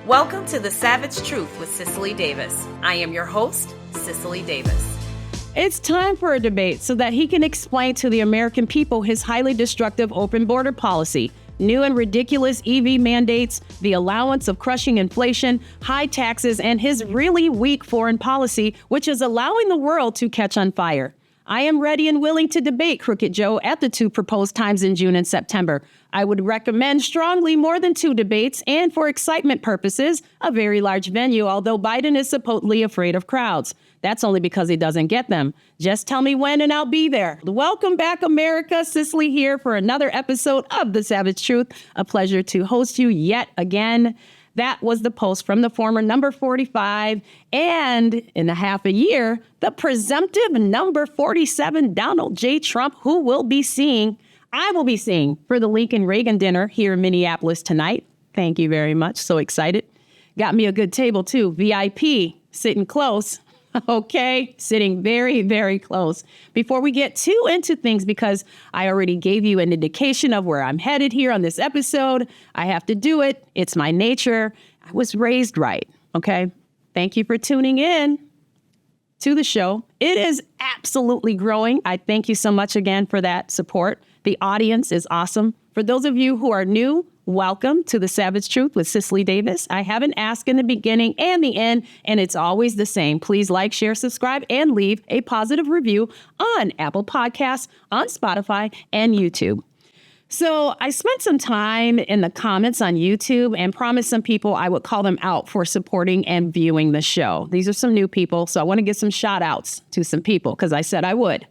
Welcome to The Savage Truth with Cicely Davis. I am your host, Cicely Davis. It's time for a debate so that he can explain to the American people his highly destructive open border policy, new and ridiculous EV mandates, the allowance of crushing inflation, high taxes, and his really weak foreign policy, which is allowing the world to catch on fire. I am ready and willing to debate Crooked Joe at the two proposed times in June and September. I would recommend strongly more than two debates and, for excitement purposes, a very large venue, although Biden is supposedly afraid of crowds. That's only because he doesn't get them. Just tell me when and I'll be there. Welcome back, America. Cicely here for another episode of The Savage Truth. A pleasure to host you yet again. That was the post from the former number 45 and, in a half a year, the presumptive number 47 Donald J. Trump, who I will be seeing for the Lincoln Reagan dinner here in Minneapolis tonight. Thank you very much. So excited. Got me a good table, too. VIP, sitting close. Okay, sitting very, very close. Before we get too into things, because I already gave you an indication of where I'm headed here on this episode, I have to do it. It's my nature. I was raised right. Okay, thank you for tuning in to the show. It is absolutely growing. I thank you so much again for that support. The audience is awesome. For those of you who are new, welcome to The Savage Truth with Cicely Davis. I have an ask in the beginning and the end, and it's always the same. Please like, share, subscribe, and leave a positive review on Apple Podcasts, on Spotify, and YouTube. So I spent some time in the comments on YouTube and promised some people I would call them out for supporting and viewing the show. These are some new people, so I want to give some shout outs to some people because I said I would.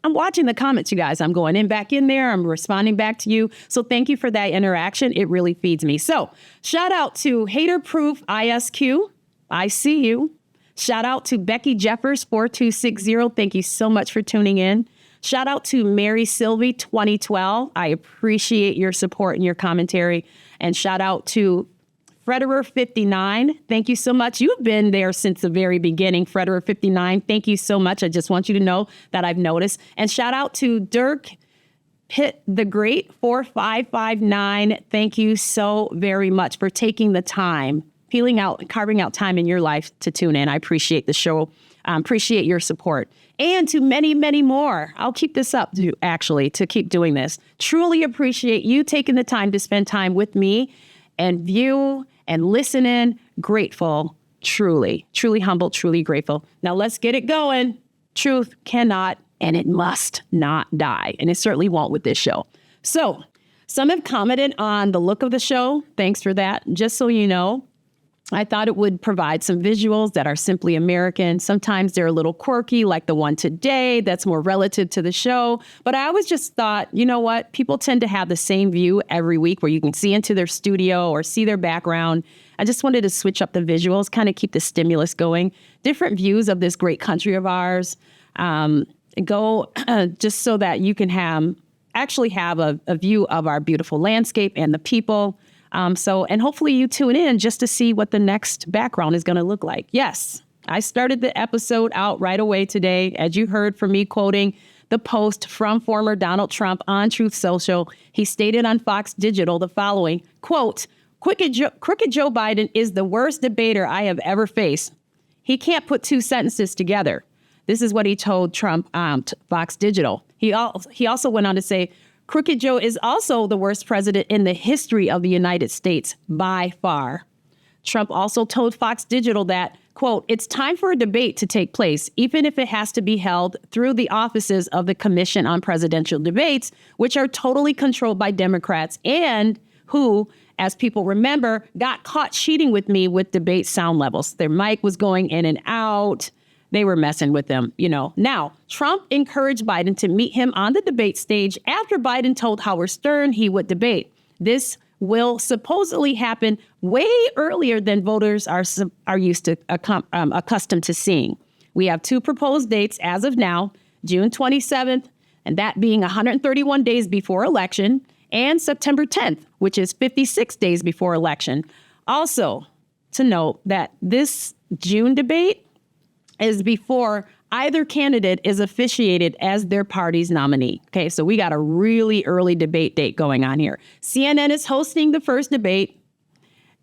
I'm watching the comments, you guys. I'm going back in there. I'm responding back to you. So thank you for that interaction. It really feeds me. So shout out to Haterproof ISQ. I see you. Shout out to Becky Jeffers 4260. Thank you so much for tuning in. Shout out to Mary Sylvie 2012. I appreciate your support and your commentary. And shout out to Frederer 59. Thank you so much. You've been there since the very beginning. Frederer 59. Thank you so much. I just want you to know that I've noticed. And shout out to Dirk Pitt the Great 4559. Thank you so very much for taking the time, carving out time in your life to tune in. I appreciate the show. Appreciate your support. And to many, many more. I'll keep this up to keep doing this. Truly appreciate you taking the time to spend time with me and view and listen in. Grateful, truly humbled, truly grateful. Now let's get it going. Truth cannot and it must not die. And it certainly won't with this show. So some have commented on the look of the show. Thanks for that. Just so you know, I thought it would provide some visuals that are simply American. Sometimes they're a little quirky, like the one today that's more relative to the show. But I always just thought, you know what? People tend to have the same view every week where you can see into their studio or see their background. I just wanted to switch up the visuals, kind of keep the stimulus going. Different views of this great country of ours. Just so that you can have a view of our beautiful landscape and the people. And hopefully you tune in just to see what the next background is going to look like. Yes, I started the episode out right away today, as you heard from me quoting the post from former Donald Trump on Truth Social. He stated on Fox Digital the following, quote, Crooked Joe Biden is the worst debater I have ever faced. He can't put two sentences together. This is what he told Trump on Fox Digital. He also went on to say, Crooked Joe is also the worst president in the history of the United States by far. Trump also told Fox Digital that, quote, it's time for a debate to take place, even if it has to be held through the offices of the Commission on Presidential Debates, which are totally controlled by Democrats and who, as people remember, got caught cheating with me with debate sound levels. Their mic was going in and out. They were messing with them, Now, Trump encouraged Biden to meet him on the debate stage after Biden told Howard Stern he would debate. This will supposedly happen way earlier than voters are used to accustomed to seeing. We have two proposed dates as of now, June 27th, and that being 131 days before election, and September 10th, which is 56 days before election. Also, to note that this June debate is before either candidate is officiated as their party's nominee. Okay, so we got a really early debate date going on here. CNN is hosting the first debate.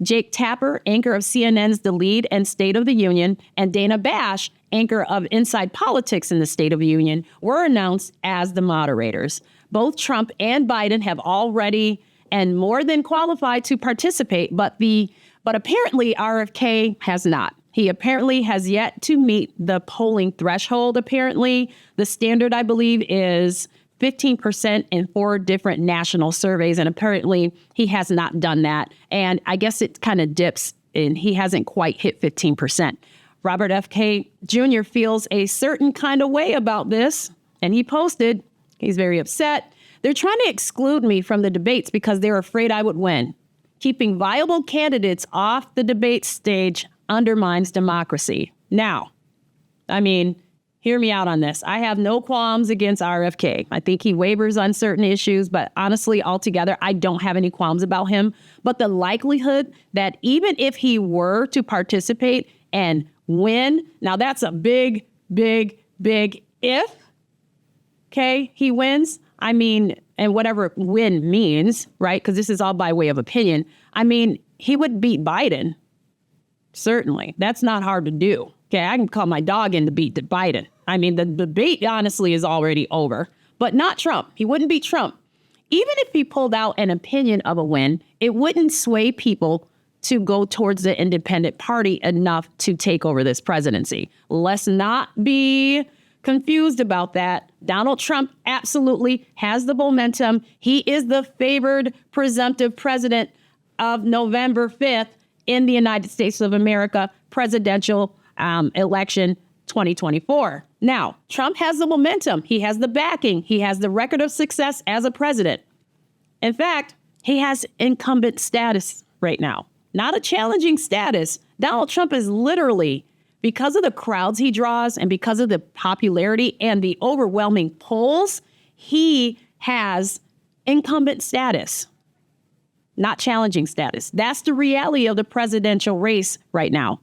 Jake Tapper, anchor of CNN's The Lead and State of the Union, and Dana Bash, anchor of Inside Politics in the State of the Union, were announced as the moderators. Both Trump and Biden have already and more than qualified to participate, but apparently RFK has not. He apparently has yet to meet the polling threshold. Apparently, the standard, I believe, is 15% in 4 different national surveys. And apparently he has not done that. And I guess it kind of dips and he hasn't quite hit 15%. Robert F. K. Jr. feels a certain kind of way about this. And he posted, he's very upset. They're trying to exclude me from the debates because they're afraid I would win. Keeping viable candidates off the debate stage undermines democracy. Now, hear me out on this. I have no qualms against RFK. I think he wavers on certain issues, but honestly, altogether, I don't have any qualms about him. But the likelihood that even if he were to participate and win, now that's a big, big, big if, okay, he wins. And whatever win means, right? Because this is all by way of opinion. He would beat Biden. Certainly. That's not hard to do. Okay, I can call my dog in to beat Biden. The debate, honestly, is already over. But not Trump. He wouldn't beat Trump. Even if he pulled out an opinion of a win, it wouldn't sway people to go towards the independent party enough to take over this presidency. Let's not be confused about that. Donald Trump absolutely has the momentum. He is the favored presumptive president of November 5th in the United States of America presidential election 2024. Now, Trump has the momentum. He has the backing. He has the record of success as a president. In fact, he has incumbent status right now, not a challenging status. Donald Trump is literally, because of the crowds he draws and because of the popularity and the overwhelming polls, he has incumbent status, not challenging status. That's the reality of the presidential race right now.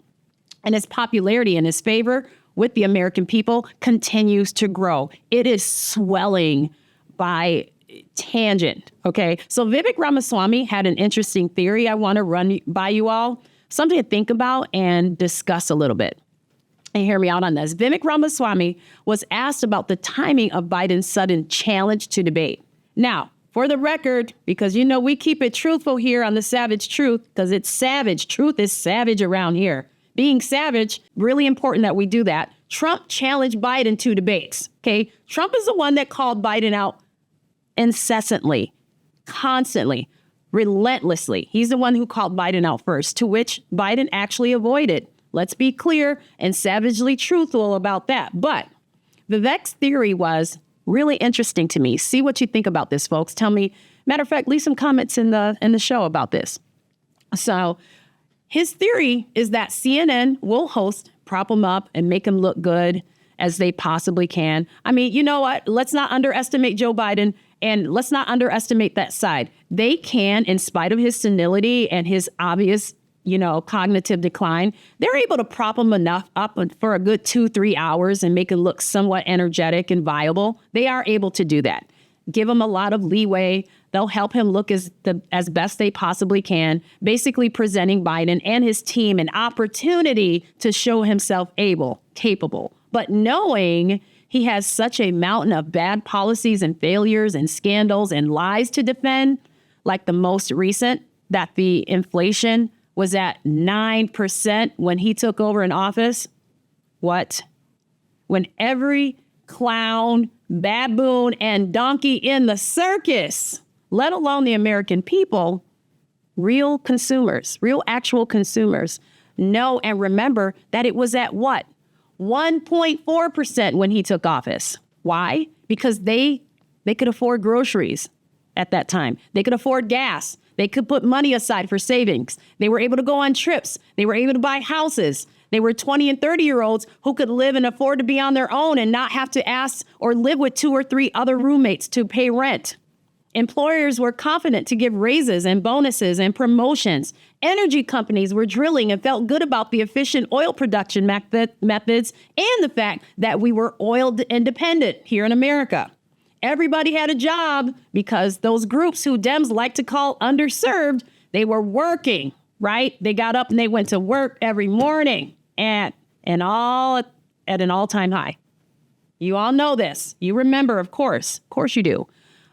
And his popularity and his favor with the American people continues to grow. It is swelling by tangent, okay? So Vivek Ramaswamy had an interesting theory I want to run by you all, something to think about and discuss a little bit. And hear me out on this. Vivek Ramaswamy was asked about the timing of Biden's sudden challenge to debate. Now, for the record, because we keep it truthful here on the Savage Truth, because it's savage. Truth is savage around here. Being savage, really important that we do that. Trump challenged Biden to debates, okay? Trump is the one that called Biden out incessantly, constantly, relentlessly. He's the one who called Biden out first, to which Biden actually avoided. Let's be clear and savagely truthful about that. But Vivek's theory was really interesting to me. See what you think about this, folks. Tell me, matter of fact, leave some comments in the show about this. So his theory is that CNN will host, prop him up, and make him look good as they possibly can. You know what? Let's not underestimate Joe Biden, and let's not underestimate that side. They can, in spite of his senility and his obvious, cognitive decline, they're able to prop him enough up for a good 2-3 hours and make him look somewhat energetic and viable. They are able to do that. Give him a lot of leeway. They'll help him look as best they possibly can, basically presenting Biden and his team an opportunity to show himself capable. But knowing he has such a mountain of bad policies and failures and scandals and lies to defend, like the most recent, that the inflation was at 9% when he took over in office. What? When every clown, baboon, and donkey in the circus, let alone the American people, real consumers, real actual consumers, know and remember that it was at what? 1.4% when he took office. Why? Because they could afford groceries at that time. They could afford gas. They could put money aside for savings. They were able to go on trips. They were able to buy houses. They were 20 and 30-year-olds who could live and afford to be on their own and not have to ask or live with 2 or 3 other roommates to pay rent. Employers were confident to give raises and bonuses and promotions. Energy companies were drilling and felt good about the efficient oil production methods and the fact that we were oil independent here in America. Everybody had a job because those groups who Dems like to call underserved, they were working. right? They got up and they went to work every morning and all at an all-time high. You all know this. You remember, of course you do.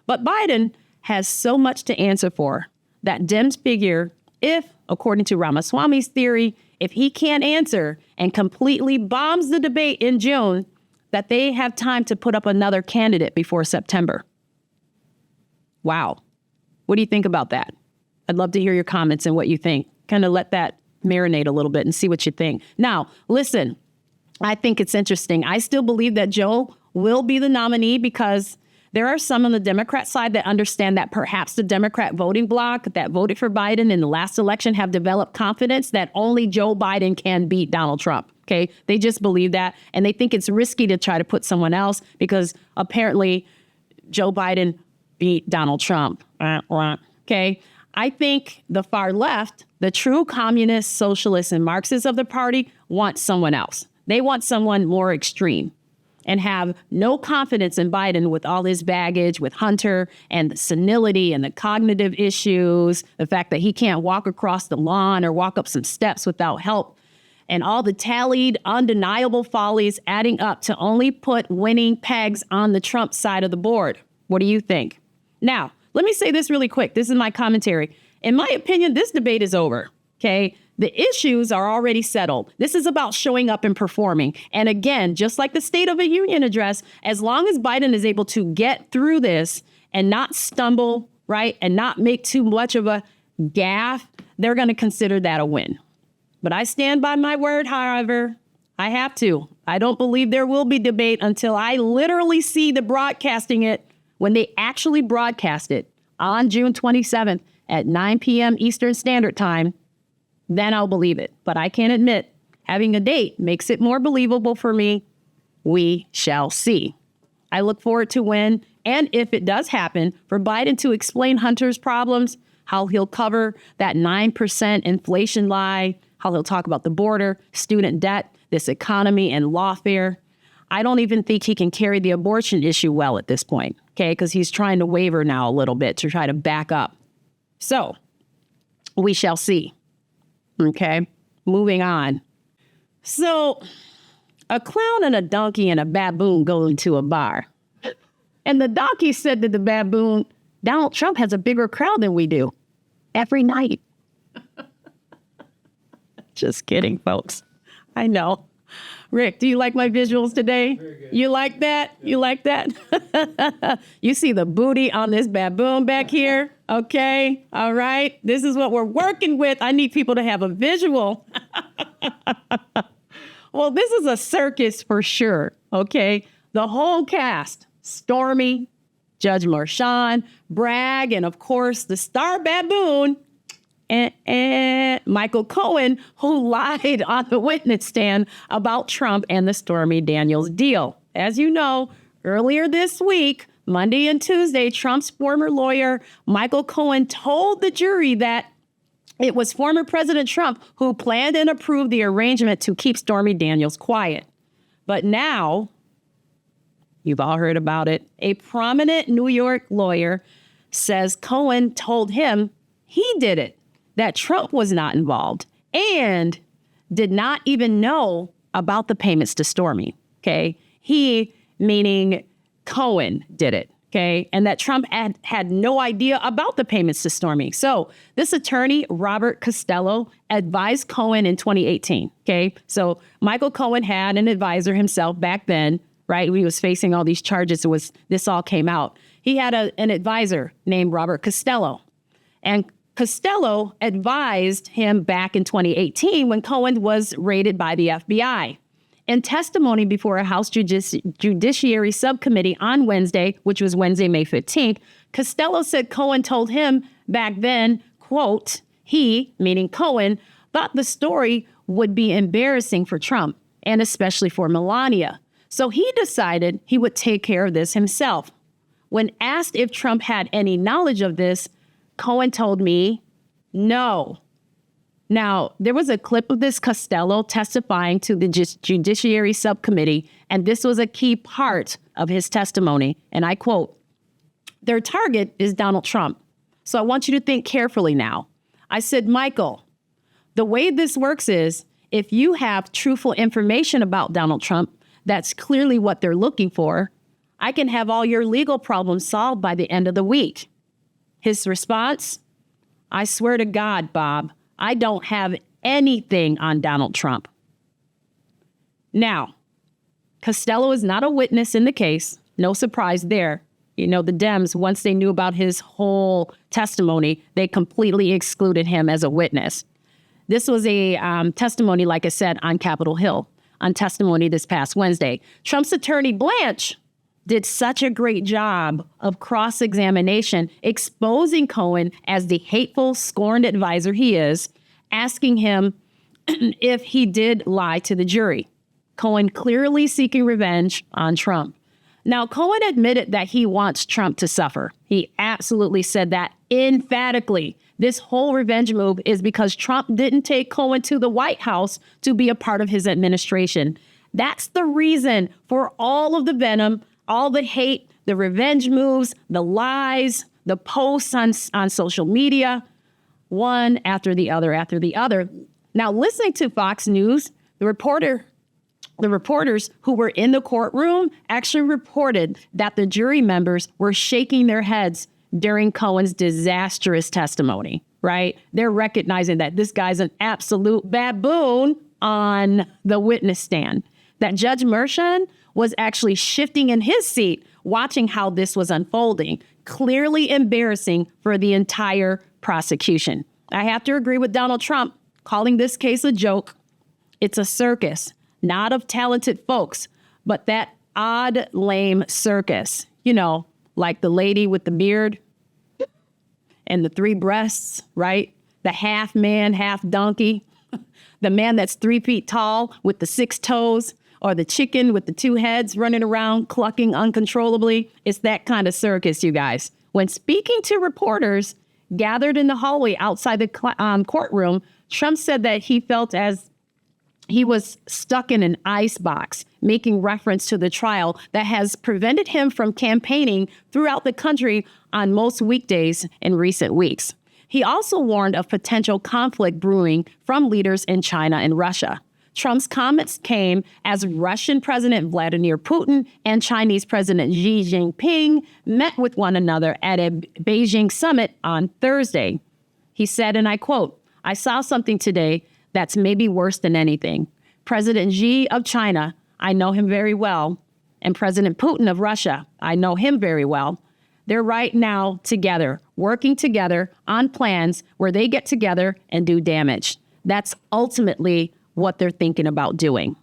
But Biden has so much to answer for that Dems figure if, according to Ramaswamy's theory, if he can't answer and completely bombs the debate in June, that they have time to put up another candidate before September. Wow. What do you think about that? I'd love to hear your comments and what you think. Kind of let that marinate a little bit and see what you think. Now, listen, I think it's interesting. I still believe that Joe will be the nominee because there are some on the Democrat side that understand that perhaps the Democrat voting bloc that voted for Biden in the last election have developed confidence that only Joe Biden can beat Donald Trump. Okay, they just believe that. And they think it's risky to try to put someone else because apparently Joe Biden beat Donald Trump. Okay, I think the far left, the true communists, socialists, and Marxists of the party want someone else. They want someone more extreme and have no confidence in Biden with all his baggage with Hunter and the senility and the cognitive issues, the fact that he can't walk across the lawn or walk up some steps without help, and all the tallied, undeniable follies adding up to only put winning pegs on the Trump side of the board. What do you think? Now, let me say this really quick. This is my commentary. In my opinion, this debate is over, okay? The issues are already settled. This is about showing up and performing. And again, just like the State of the Union address, as long as Biden is able to get through this and not stumble, right, and not make too much of a gaffe, they're going to consider that a win. But I stand by my word, however. I have to. I don't believe there will be debate until I literally see the broadcasting it when they actually broadcast it on June 27th at 9 p.m. Eastern Standard Time. Then I'll believe it. But I can't admit having a date makes it more believable for me. We shall see. I look forward to when, and if it does happen, for Biden to explain Hunter's problems, how he'll cover that 9% inflation lie, how he'll talk about the border, student debt, this economy, and lawfare. I don't even think he can carry the abortion issue well at this point, okay, because he's trying to waver now a little bit to try to back up. So we shall see. Okay, moving on. So a clown and a donkey and a baboon go into a bar. And the donkey said to the baboon, Donald Trump has a bigger crowd than we do every night. Just kidding, folks. I know. Rick, do you like my visuals today? Very good. You like that? You like that? You see the booty on this baboon back here? Okay. All right. This is what we're working with. I need people to have a visual. Well, this is a circus for sure. Okay. The whole cast, Stormy, Judge Marshawn, Bragg, and of course, the star baboon, and Michael Cohen, who lied on the witness stand about Trump and the Stormy Daniels deal. As you know, earlier this week, Monday and Tuesday, Trump's former lawyer, Michael Cohen, told the jury that it was former President Trump who planned and approved the arrangement to keep Stormy Daniels quiet. But now, you've all heard about it, a prominent New York lawyer says Cohen told him he did it, that Trump was not involved and did not even know about the payments to Stormy, okay? He, meaning Cohen, did it, okay? And that Trump had no idea about the payments to Stormy. So this attorney, Robert Costello, advised Cohen in 2018, okay? So Michael Cohen had an advisor himself back then, right? He was facing all these charges. This all came out. He had an advisor named Robert Costello. And Costello advised him back in 2018 when Cohen was raided by the FBI. In testimony before a House Judiciary Subcommittee on Wednesday, which was Wednesday, May 15th, Costello said Cohen told him back then, quote, he, meaning Cohen, thought the story would be embarrassing for Trump and especially for Melania. So he decided he would take care of this himself. When asked if Trump had any knowledge of this, Cohen told me, no. Now, there was a clip of this Costello testifying to the Judiciary Subcommittee, and this was a key part of his testimony. And I quote, their target is Donald Trump. So I want you to think carefully now. I said, Michael, The way this works is if you have truthful information about Donald Trump, that's clearly what they're looking for, I can have all your legal problems solved by the end of the week. His response, I swear to God, Bob, I don't have anything on Donald Trump. Now, Costello is not a witness in the case. No surprise there. You know, the Dems, once they knew about his whole testimony, they completely excluded him as a witness. This was a testimony, like I said, on Capitol Hill, on testimony this past Wednesday. Trump's attorney, Blanche, did such a great job of cross-examination, exposing Cohen as the hateful, scorned advisor he is, asking him if he did lie to the jury. Cohen clearly seeking revenge on Trump. Now, Cohen admitted that he wants Trump to suffer. He absolutely said that emphatically. This whole revenge move is because Trump didn't take Cohen to the White House to be a part of his administration. That's the reason for all of the venom, all the hate, the revenge moves, the lies, the posts on social media, one after the other after the other. Now, listening to Fox News, the reporters who were in the courtroom actually reported that the jury members were shaking their heads during Cohen's disastrous testimony, right? They're recognizing that this guy's an absolute baboon on the witness stand. That Judge Mershon was actually shifting in his seat, watching how this was unfolding, clearly embarrassing for the entire prosecution. I have to agree with Donald Trump, calling this case a joke. It's a circus, not of talented folks, but that odd, lame circus. You know, like the lady with the beard and the three breasts, right? The half man, half donkey, the man that's 3 feet tall with the 6 toes, or the chicken with the 2 heads running around clucking uncontrollably. It's that kind of circus, you guys. When speaking to reporters gathered in the hallway outside the courtroom, Trump said that he felt as he was stuck in an ice box, making reference to the trial that has prevented him from campaigning throughout the country on most weekdays in recent weeks. He also warned of potential conflict brewing from leaders in China and Russia. Trump's comments came as Russian President Vladimir Putin and Chinese President Xi Jinping met with one another at a Beijing summit on Thursday. He said, and I quote, "I saw something today that's maybe worse than anything. President Xi of China, I know him very well, and President Putin of Russia, I know him very well. They're right now together, working together on plans where they get together and do damage. That's ultimately what they're thinking about doing."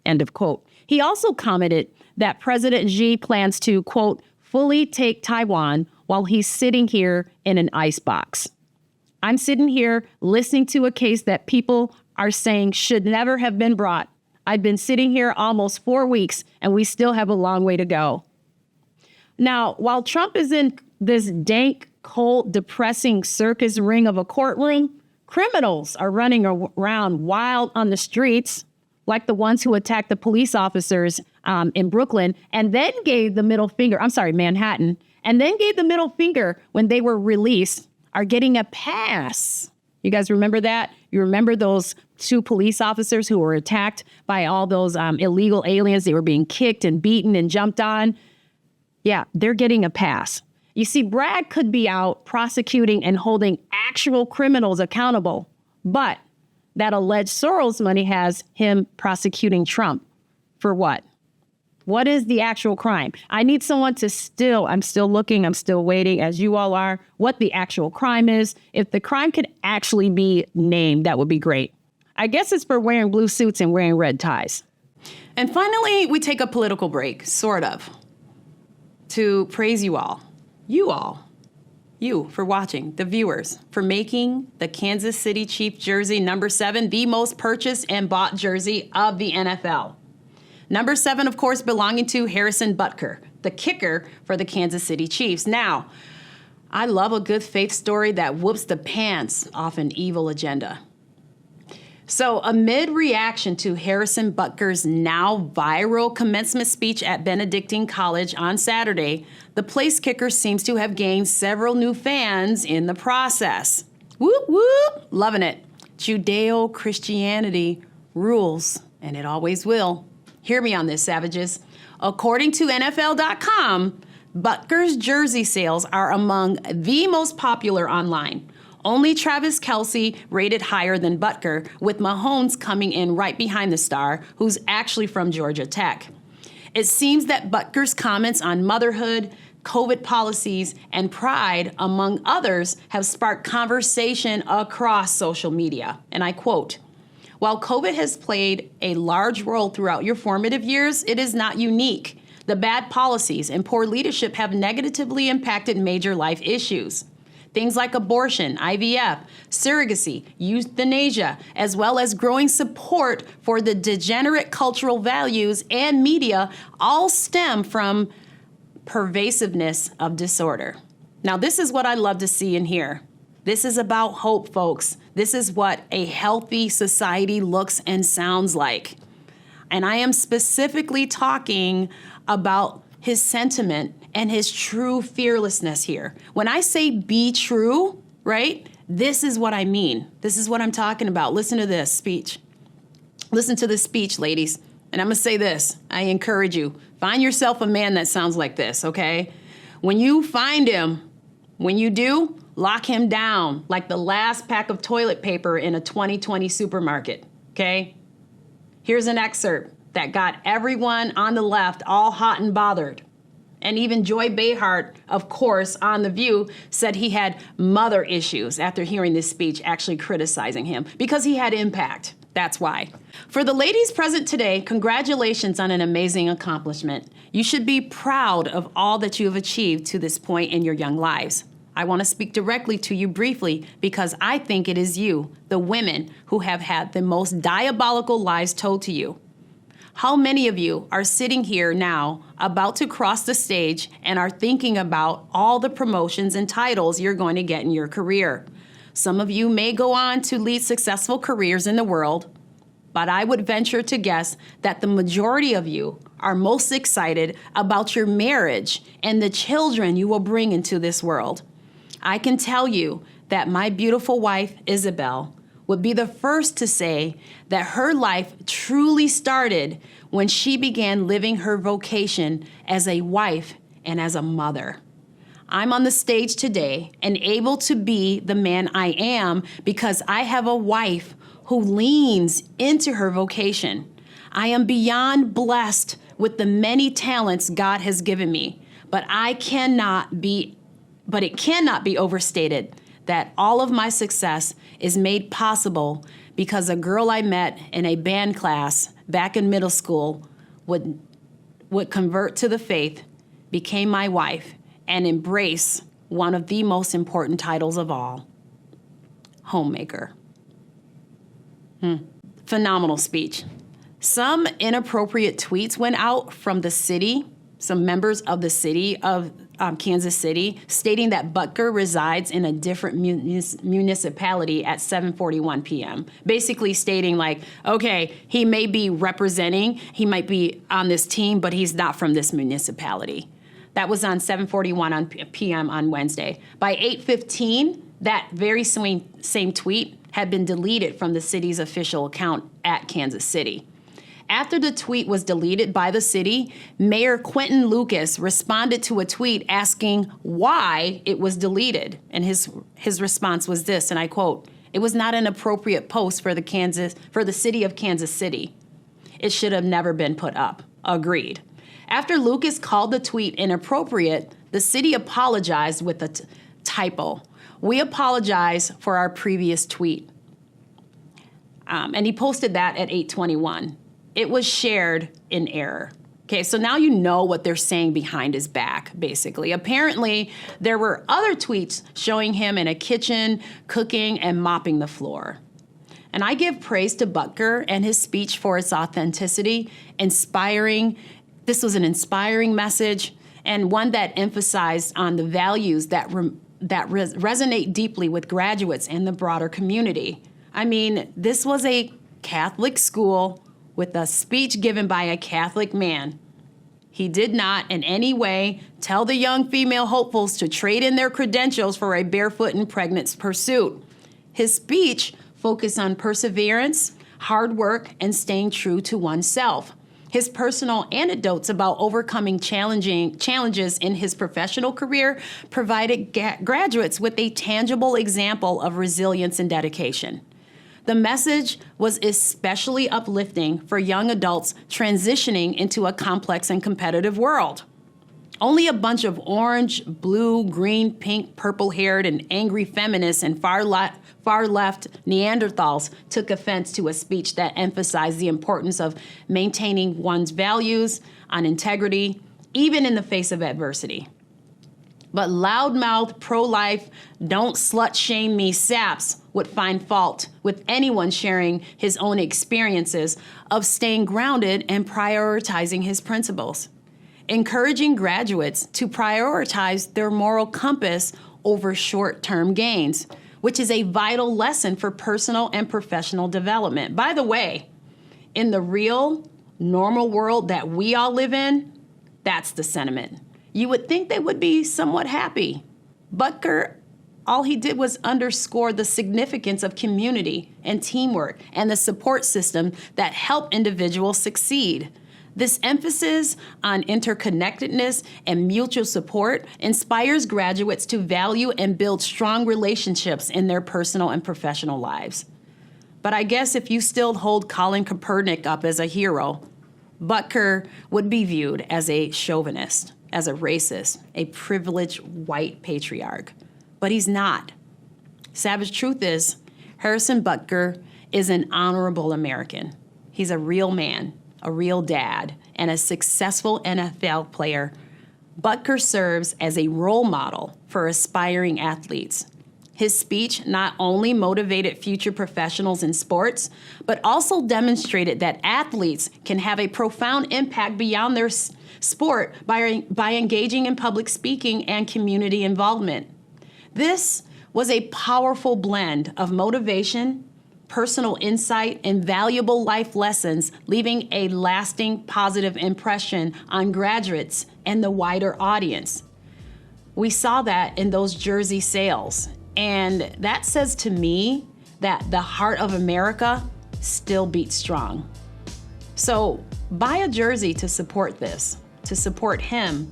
End of quote. He also commented that President Xi plans to, quote, fully take Taiwan while he's sitting here in an icebox. I'm sitting here listening to a case that people are saying should never have been brought. I've been sitting here almost 4 weeks and we still have a long way to go. Now, while Trump is in this dank, cold, depressing circus ring of a courtroom, criminals are running around wild on the streets, like the ones who attacked the police officers in Brooklyn and then gave the middle finger, Manhattan, and then gave the middle finger when they were released, are getting a pass. You guys remember that? You remember those 2 police officers who were attacked by all those illegal aliens? They were being kicked and beaten and jumped on. Yeah, they're getting a pass. You see, Bragg could be out prosecuting and holding actual criminals accountable, but that alleged Soros money has him prosecuting Trump. For what? What is the actual crime? I need someone to I'm still looking, I'm still waiting, as you all are, what the actual crime is. If the crime could actually be named, that would be great. I guess it's for wearing blue suits and wearing red ties. And finally, we take a political break, sort of, to praise you all, you for watching, the viewers, for making the Kansas City Chief jersey number 7 the most purchased and bought jersey of the NFL. Number 7, of course, belonging to Harrison Butker, the kicker for the Kansas City Chiefs. Now, I love a good faith story that whoops the pants off an evil agenda. So amid reaction to Harrison Butker's now viral commencement speech at Benedictine College on Saturday, the place kicker seems to have gained several new fans in the process. Whoop, whoop, loving it. Judeo-Christianity rules, and it always will. Hear me on this, savages. According to NFL.com, Butker's jersey sales are among the most popular online. Only Travis Kelce rated higher than Butker, with Mahomes coming in right behind the star, who's actually from Georgia Tech. It seems that Butker's comments on motherhood, COVID policies, and pride, among others, have sparked conversation across social media. And I quote, "While COVID has played a large role throughout your formative years, it is not unique. The bad policies and poor leadership have negatively impacted major life issues. Things like abortion, IVF, surrogacy, euthanasia, as well as growing support for the degenerate cultural values and media all stem from pervasiveness of disorder." Now, this is what I love to see and hear. This is about hope, folks. This is what a healthy society looks and sounds like. And I am specifically talking about his sentiment and his true fearlessness here. When I say be true, right, this is what I mean. This is what I'm talking about. Listen to this speech. Listen to this speech, ladies. And I'm going to say this. I encourage you. Find yourself a man that sounds like this, okay? When you find him, when you do, lock him down like the last pack of toilet paper in a 2020 supermarket, okay? Here's an excerpt that got everyone on the left all hot and bothered. And even Joy Behar, of course, on The View, said he had mother issues after hearing this speech, actually criticizing him because he had impact. That's why. For the ladies present today, congratulations on an amazing accomplishment. You should be proud of all that you have achieved to this point in your young lives. I want to speak directly to you briefly because I think it is you, the women, who have had the most diabolical lies told to you. How many of you are sitting here now about to cross the stage and are thinking about all the promotions and titles you're going to get in your career? Some of you may go on to lead successful careers in the world, but I would venture to guess that the majority of you are most excited about your marriage and the children you will bring into this world. I can tell you that my beautiful wife, Isabel, would be the first to say that her life truly started when she began living her vocation as a wife and as a mother. I'm on the stage today and able to be the man I am because I have a wife who leans into her vocation. I am beyond blessed with the many talents God has given me, but it cannot be overstated that all of my success is made possible because a girl I met in a band class back in middle school would convert to the faith, became my wife, and embrace one of the most important titles of all, homemaker. Phenomenal speech. Some inappropriate tweets went out from the city, some members of the city of Kansas City, stating that Butker resides in a different municipality at 7:41 p.m. Basically stating like, okay, he may be representing, he might be on this team, but he's not from this municipality. That was on 7:41 p.m. on Wednesday. By 8:15, that very same tweet had been deleted from the city's official account at Kansas City. After the tweet was deleted by the city, Mayor Quentin Lucas responded to a tweet asking why it was deleted. And his response was this, and I quote, "It was not an appropriate post for the city of Kansas City. It should have never been put up." Agreed. After Lucas called the tweet inappropriate, the city apologized with a typo. "We apologize for our previous tweet." And he posted that at 8:21. It was shared in error. Okay, so now you know what they're saying behind his back, basically. Apparently, there were other tweets showing him in a kitchen, cooking and mopping the floor. And I give praise to Butker and his speech for its authenticity, inspiring. This was an inspiring message and one that emphasized on the values that resonate deeply with graduates and the broader community. I mean, this was a Catholic school with a speech given by a Catholic man. He did not in any way tell the young female hopefuls to trade in their credentials for a barefoot and pregnant pursuit. His speech focus on perseverance, hard work, and staying true to oneself. His personal anecdotes about overcoming challenges in his professional career provided graduates with a tangible example of resilience and dedication. The message was especially uplifting for young adults transitioning into a complex and competitive world. Only a bunch of orange, blue, green, pink, purple-haired, and angry feminists and far left Neanderthals took offense to a speech that emphasized the importance of maintaining one's values on integrity, even in the face of adversity. But loudmouth, pro-life, don't slut-shame me saps would find fault with anyone sharing his own experiences of staying grounded and prioritizing his principles, encouraging graduates to prioritize their moral compass over short-term gains, which is a vital lesson for personal and professional development. By the way, in the real, normal world that we all live in, that's the sentiment. You would think they would be somewhat happy. Butker, all he did was underscore the significance of community and teamwork and the support system that help individuals succeed. This emphasis on interconnectedness and mutual support inspires graduates to value and build strong relationships in their personal and professional lives. But I guess if you still hold Colin Kaepernick up as a hero, Butker would be viewed as a chauvinist, as a racist, a privileged white patriarch. But he's not. Savage truth is, Harrison Butker is an honorable American. He's a real man, a real dad, and a successful NFL player. Butker serves as a role model for aspiring athletes. His speech not only motivated future professionals in sports, but also demonstrated that athletes can have a profound impact beyond their sport by engaging in public speaking and community involvement. This was a powerful blend of motivation, personal insight, and valuable life lessons, leaving a lasting positive impression on graduates and the wider audience. We saw that in those jersey sales, and that says to me that the heart of America still beats strong. So buy a jersey to support this, to support him,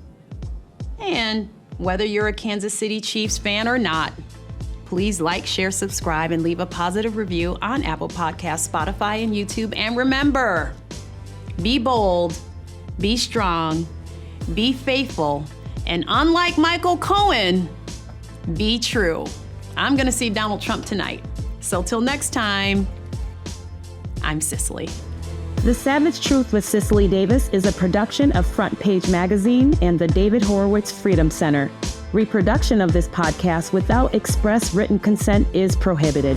and whether you're a Kansas City Chiefs fan or not, please like, share, subscribe, and leave a positive review on Apple Podcasts, Spotify, and YouTube. And remember, be bold, be strong, be faithful, and unlike Michael Cohen, be true. I'm going to see Donald Trump tonight. So till next time, I'm Cicely. The Savage Truth with Cicely Davis is a production of Front Page Magazine and the David Horowitz Freedom Center. Reproduction of this podcast without express written consent is prohibited.